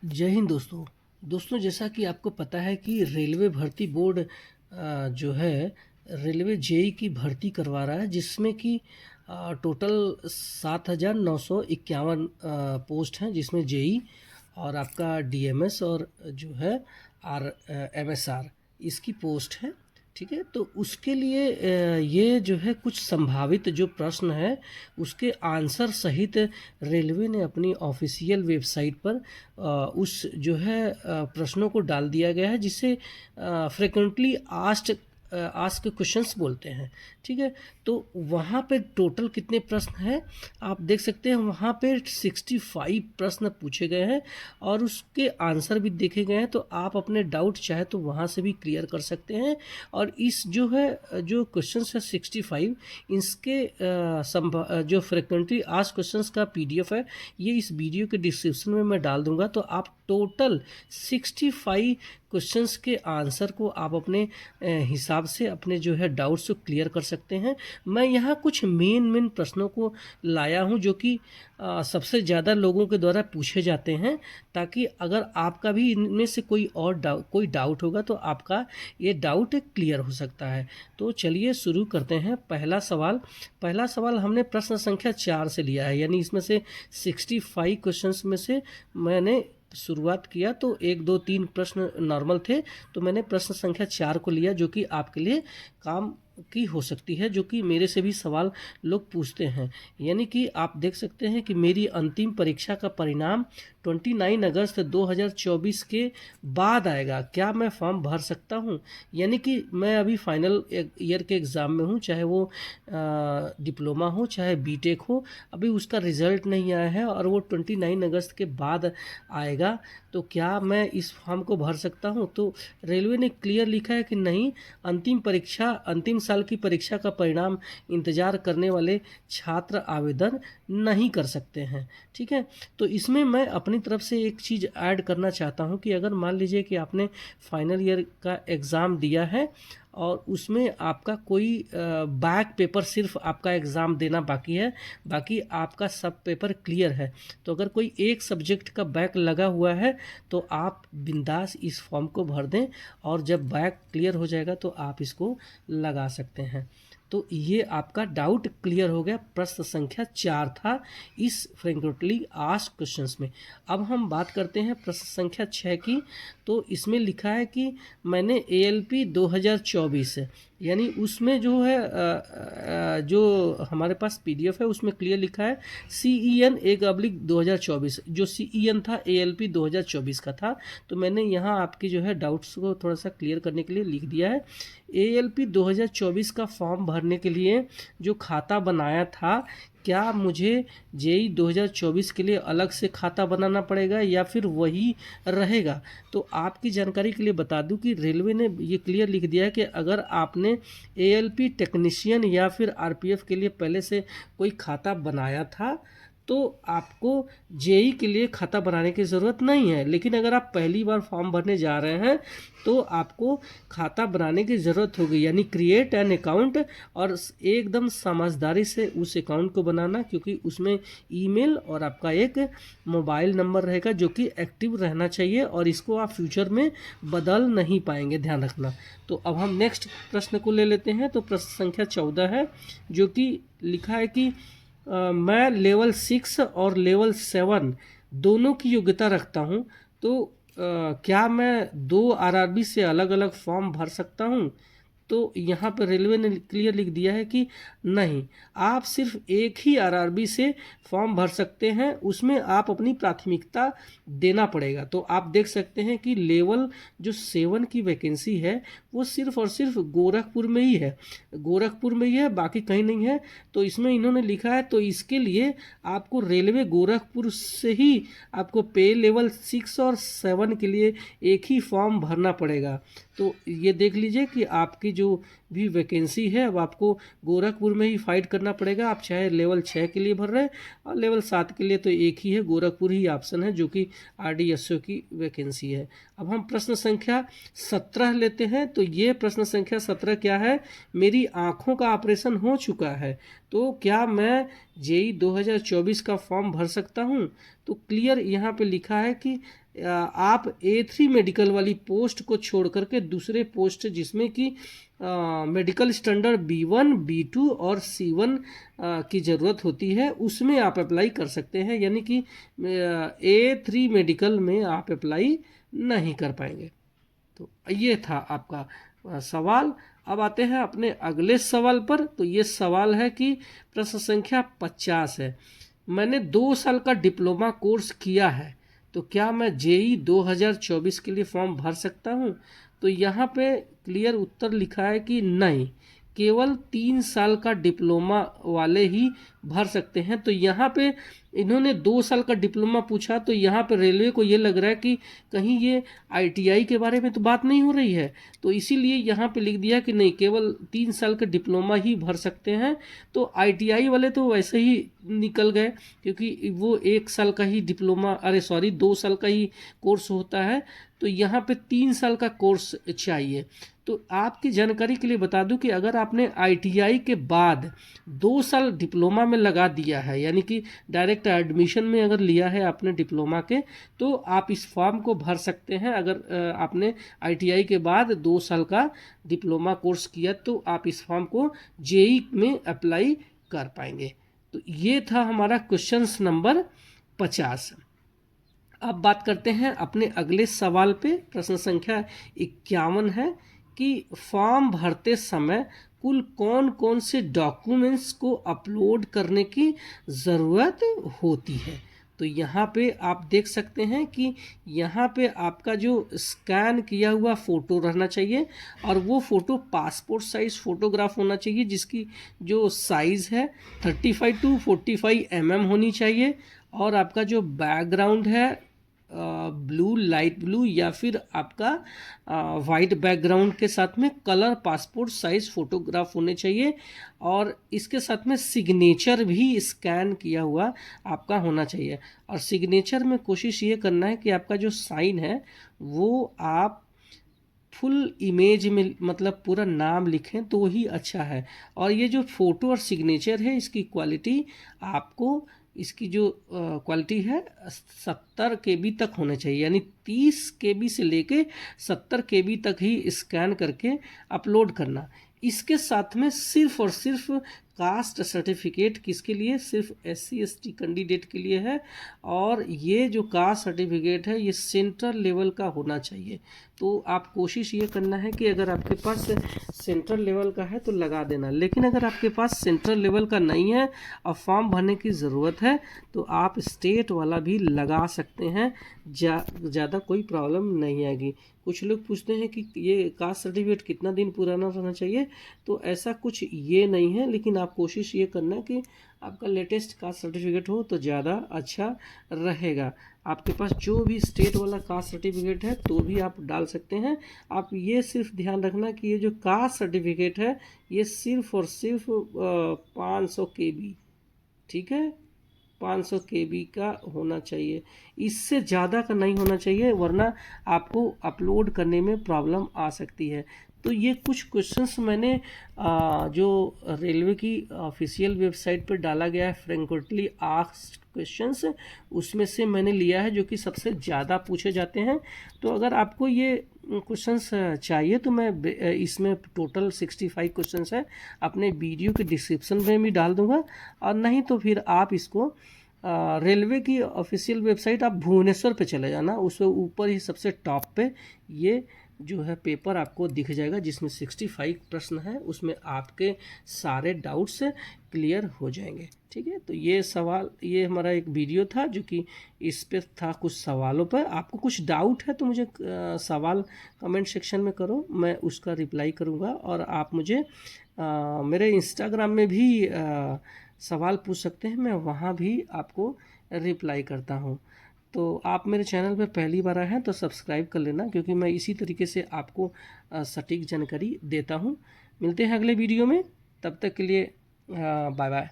जय हिंद दोस्तों। जैसा कि आपको पता है कि रेलवे भर्ती बोर्ड जो है रेलवे जेई की भर्ती करवा रहा है, जिसमें कि टोटल 7,951 पोस्ट हैं, जिसमें जेई और आपका डीएमएस और जो है आर एमएसआर इसकी पोस्ट है। ठीक है, तो उसके लिए ये जो है कुछ संभावित जो प्रश्न है उसके आंसर सहित रेलवे ने अपनी ऑफिशियल वेबसाइट पर उस जो है प्रश्नों को डाल दिया गया है, जिसे फ्रिक्वेंटली आस्क क्वेश्चंस बोलते हैं। ठीक है, तो वहाँ पे टोटल कितने प्रश्न हैं आप देख सकते हैं। वहाँ पे 65 प्रश्न पूछे गए हैं और उसके आंसर भी देखे गए हैं, तो आप अपने डाउट चाहे तो वहाँ से भी क्लियर कर सकते हैं। और इस जो है जो क्वेश्चंस है 65, इसके जो फ्रिक्वेंटली आस्क क्वेश्चंस का पीडीएफ है, ये इस वीडियो के डिस्क्रिप्शन में मैं डाल दूंगा। तो आप टोटल 65 क्वेश्चंस के आंसर को आप अपने हिसाब से अपने जो है डाउट्स को क्लियर कर सकते हैं। मैं यहाँ कुछ मेन प्रश्नों को लाया हूँ जो कि सबसे ज़्यादा लोगों के द्वारा पूछे जाते हैं, ताकि अगर आपका भी इनमें से कोई डाउट होगा तो आपका ये डाउट क्लियर हो सकता है। तो चलिए शुरू करते हैं। पहला सवाल हमने प्रश्न संख्या 4 से लिया है, यानी इसमें से 65 क्वेश्चंस में से मैंने शुरुआत किया तो 1 2 3 प्रश्न नॉर्मल थे, तो मैंने प्रश्न संख्या 4 को लिया, जो कि आपके लिए काम की हो सकती है, जो कि मेरे से भी सवाल लोग पूछते हैं। यानी कि आप देख सकते हैं कि मेरी अंतिम परीक्षा का परिणाम 29 अगस्त 2024 के बाद आएगा, क्या मैं फॉर्म भर सकता हूं? यानी कि मैं अभी फाइनल ईयर के एग्ज़ाम में हूं, चाहे वो डिप्लोमा हो चाहे बीटेक हो, अभी उसका रिज़ल्ट नहीं आया है और वो 29 अगस्त के बाद आएगा। तो क्या मैं इस फॉर्म को भर सकता हूं? तो रेलवे ने क्लियर लिखा है कि नहीं, अंतिम साल की परीक्षा का परिणाम इंतज़ार करने वाले छात्र आवेदन नहीं कर सकते हैं। ठीक है, तो इसमें मैं अपनी तरफ से एक चीज़ ऐड करना चाहता हूं कि अगर मान लीजिए कि आपने फाइनल ईयर का एग्ज़ाम दिया है और उसमें आपका कोई बैक पेपर सिर्फ आपका एग्ज़ाम देना बाकी है, बाकी आपका सब पेपर क्लियर है, तो अगर कोई एक सब्जेक्ट का बैक लगा हुआ है तो आप बिंदास इस फॉर्म को भर दें, और जब बैक क्लियर हो जाएगा तो आप इसको लगा सकते हैं। तो ये आपका डाउट क्लियर हो गया। प्रश्न संख्या 4 था इस फ्रिक्वेंटली आस्क्ड क्वेश्चंस में। अब हम बात करते हैं प्रश्न संख्या 6 की। तो इसमें लिखा है कि मैंने एएलपी 2024, यानी उसमें जो है जो हमारे पास पीडीएफ है उसमें क्लियर लिखा है CEN 1/2024, जो CEN था ALP 2024 का था। तो मैंने यहाँ आपकी जो है डाउट्स को थोड़ा सा क्लियर करने के लिए लिख दिया है। ALP 2024 का फॉर्म भरने के लिए जो खाता बनाया था, क्या मुझे जेई 2024 के लिए अलग से खाता बनाना पड़ेगा या फिर वही रहेगा? तो आपकी जानकारी के लिए बता दूं कि रेलवे ने ये क्लियर लिख दिया है कि अगर आपने ALP टेक्नीशियन या फिर RPF के लिए पहले से कोई खाता बनाया था तो आपको जेई के लिए खाता बनाने की ज़रूरत नहीं है। लेकिन अगर आप पहली बार फॉर्म भरने जा रहे हैं तो आपको खाता बनाने की ज़रूरत होगी, यानी क्रिएट एन अकाउंट, और एकदम समझदारी से उस अकाउंट को बनाना, क्योंकि उसमें ईमेल और आपका एक मोबाइल नंबर रहेगा जो कि एक्टिव रहना चाहिए, और इसको आप फ्यूचर में बदल नहीं पाएंगे, ध्यान रखना। तो अब हम नेक्स्ट प्रश्न को ले लेते हैं। तो प्रश्न संख्या 14 है, जो कि लिखा है कि मैं लेवल 6 और लेवल 7 दोनों की योग्यता रखता हूं, तो क्या मैं 2 आरआरबी से अलग अलग फॉर्म भर सकता हूं? तो यहाँ पर रेलवे ने क्लियर लिख दिया है कि नहीं, आप सिर्फ एक ही आरआरबी से फॉर्म भर सकते हैं, उसमें आप अपनी प्राथमिकता देना पड़ेगा। तो आप देख सकते हैं कि लेवल जो 7 की वैकेंसी है वो सिर्फ और सिर्फ गोरखपुर में ही है, बाकी कहीं नहीं है। तो इसमें इन्होंने लिखा है, तो इसके लिए आपको रेलवे गोरखपुर से ही आपको पे लेवल 6 और 7 के लिए एक ही फॉर्म भरना पड़ेगा। तो ये देख लीजिए कि आपकी जो भी वैकेंसी है अब आपको गोरखपुर में ही फाइट करना पड़ेगा। आप चाहे लेवल 6 के लिए भर रहे हैं और लेवल 7 के लिए तो एक ही है, गोरखपुर ही ऑप्शन है, जो कि RDSO की वैकेंसी है। अब हम प्रश्न संख्या 17 लेते हैं। तो ये प्रश्न संख्या 17 क्या है? मेरी आँखों का ऑपरेशन हो चुका है, तो क्या मैं जेई 2024 का फॉर्म भर सकता हूँ? तो क्लियर यहाँ पे लिखा है कि आप A3 मेडिकल वाली पोस्ट को छोड़ करके दूसरे पोस्ट जिसमें कि मेडिकल स्टैंडर्ड B1, B2 और C1 की ज़रूरत होती है, उसमें आप अप्लाई कर सकते हैं, यानी कि A3 मेडिकल में आप अप्लाई नहीं कर पाएंगे। तो ये था आपका सवाल। अब आते हैं अपने अगले सवाल पर। तो ये सवाल है कि प्रश्न संख्या 50 है, मैंने 2 साल का डिप्लोमा कोर्स किया है, तो क्या मैं जेई 2024 के लिए फॉर्म भर सकता हूँ? तो यहाँ पे क्लियर उत्तर लिखा है कि नहीं, केवल 3 साल का डिप्लोमा वाले ही भर सकते हैं। तो यहाँ पे इन्होंने 2 साल का डिप्लोमा पूछा, तो यहाँ पे रेलवे को ये लग रहा है कि कहीं ये आईटीआई के बारे में तो बात नहीं हो रही है, तो इसीलिए यहाँ पे लिख दिया कि नहीं, केवल 3 साल का डिप्लोमा ही भर सकते हैं। तो आईटीआई वाले तो वैसे ही निकल गए, क्योंकि वो 1 साल का ही डिप्लोमा, 2 साल का ही कोर्स होता है। तो यहाँ पे 3 साल का कोर्स चाहिए। तो आपकी जानकारी के लिए बता दूं कि अगर आपने आईटीआई के बाद 2 साल डिप्लोमा में लगा दिया है, यानी कि डायरेक्ट एडमिशन में अगर लिया है आपने डिप्लोमा के, तो आप इस फॉर्म को भर सकते हैं। अगर आपने आईटीआई के बाद 2 साल का डिप्लोमा कोर्स किया, तो आप इस फॉर्म को जेई में अप्लाई कर पाएंगे। तो ये था हमारा क्वेश्चन नंबर 50। अब बात करते हैं अपने अगले सवाल पे। प्रश्न संख्या 51 है कि फॉर्म भरते समय कुल कौन कौन से डॉक्यूमेंट्स को अपलोड करने की ज़रूरत होती है? तो यहाँ पे आप देख सकते हैं कि यहाँ पे आपका जो स्कैन किया हुआ फ़ोटो रहना चाहिए, और वो फ़ोटो पासपोर्ट साइज़ फ़ोटोग्राफ होना चाहिए, जिसकी जो साइज़ है 35 to 45 mm होनी चाहिए। और आपका जो बैकग्राउंड है ब्लू, लाइट ब्लू या फिर आपका वाइट बैकग्राउंड के साथ में कलर पासपोर्ट साइज फ़ोटोग्राफ होने चाहिए। और इसके साथ में सिग्नेचर भी स्कैन किया हुआ आपका होना चाहिए। और सिग्नेचर में कोशिश ये करना है कि आपका जो साइन है वो आप फुल इमेज में, मतलब पूरा नाम लिखें तो वही अच्छा है। और ये जो फ़ोटो और सिग्नेचर है, इसकी क्वालिटी आपको, इसकी जो क्वालिटी है 70 KB तक होना चाहिए, यानी 30 KB से लेके 70 KB तक ही स्कैन करके अपलोड करना। इसके साथ में सिर्फ और सिर्फ कास्ट सर्टिफिकेट किसके लिए? सिर्फ SC/ST कैंडिडेट के लिए है। और ये जो कास्ट सर्टिफिकेट है ये सेंट्रल लेवल का होना चाहिए। तो आप कोशिश ये करना है कि अगर आपके पास सेंट्रल लेवल का है तो लगा देना, लेकिन अगर आपके पास सेंट्रल लेवल का नहीं है और फॉर्म भरने की ज़रूरत है तो आप स्टेट वाला भी लगा सकते हैं, ज़्यादा कोई प्रॉब्लम नहीं आएगी। कुछ लोग पूछते हैं कि ये कास्ट सर्टिफिकेट कितना दिन पुराना रहना चाहिए, तो ऐसा कुछ ये नहीं है, लेकिन आप कोशिश ये करना कि आपका लेटेस्ट कास्ट सर्टिफिकेट हो तो ज़्यादा अच्छा रहेगा। आपके पास जो भी स्टेट वाला कास्ट सर्टिफिकेट है तो भी आप डाल सकते हैं। आप ये सिर्फ ध्यान रखना कि ये जो कास्ट सर्टिफिकेट है ये सिर्फ और सिर्फ 500 KB, ठीक है, 500 KB का होना चाहिए, इससे ज़्यादा का नहीं होना चाहिए, वरना आपको अपलोड करने में प्रॉब्लम आ सकती है। तो ये कुछ क्वेश्चंस मैंने जो रेलवे की ऑफिशियल वेबसाइट पर डाला गया है फ्रीक्वेंटली आस्क्ड क्वेश्चंस, उसमें से मैंने लिया है जो कि सबसे ज़्यादा पूछे जाते हैं। तो अगर आपको ये क्वेश्चंस चाहिए तो मैं इसमें टोटल 65 क्वेश्चंस है, अपने वीडियो के डिस्क्रिप्शन में भी डाल दूंगा। और नहीं तो फिर आप इसको रेलवे की ऑफिशियल वेबसाइट, आप भुवनेश्वर पे चले जाना, उसके ऊपर ही सबसे टॉप पे ये जो है पेपर आपको दिख जाएगा जिसमें 65 प्रश्न है, उसमें आपके सारे डाउट्स क्लियर हो जाएंगे। ठीक है, तो ये सवाल, ये हमारा एक वीडियो था जो कि इस पे था कुछ सवालों पर। आपको कुछ डाउट है तो मुझे सवाल कमेंट सेक्शन में करो, मैं उसका रिप्लाई करूँगा। और आप मुझे मेरे इंस्टाग्राम में भी सवाल पूछ सकते हैं, मैं वहाँ भी आपको रिप्लाई करता हूँ। तो आप मेरे चैनल पर पहली बार आए हैं तो सब्सक्राइब कर लेना, क्योंकि मैं इसी तरीके से आपको सटीक जानकारी देता हूँ। मिलते हैं अगले वीडियो में, तब तक के लिए बाय बाय।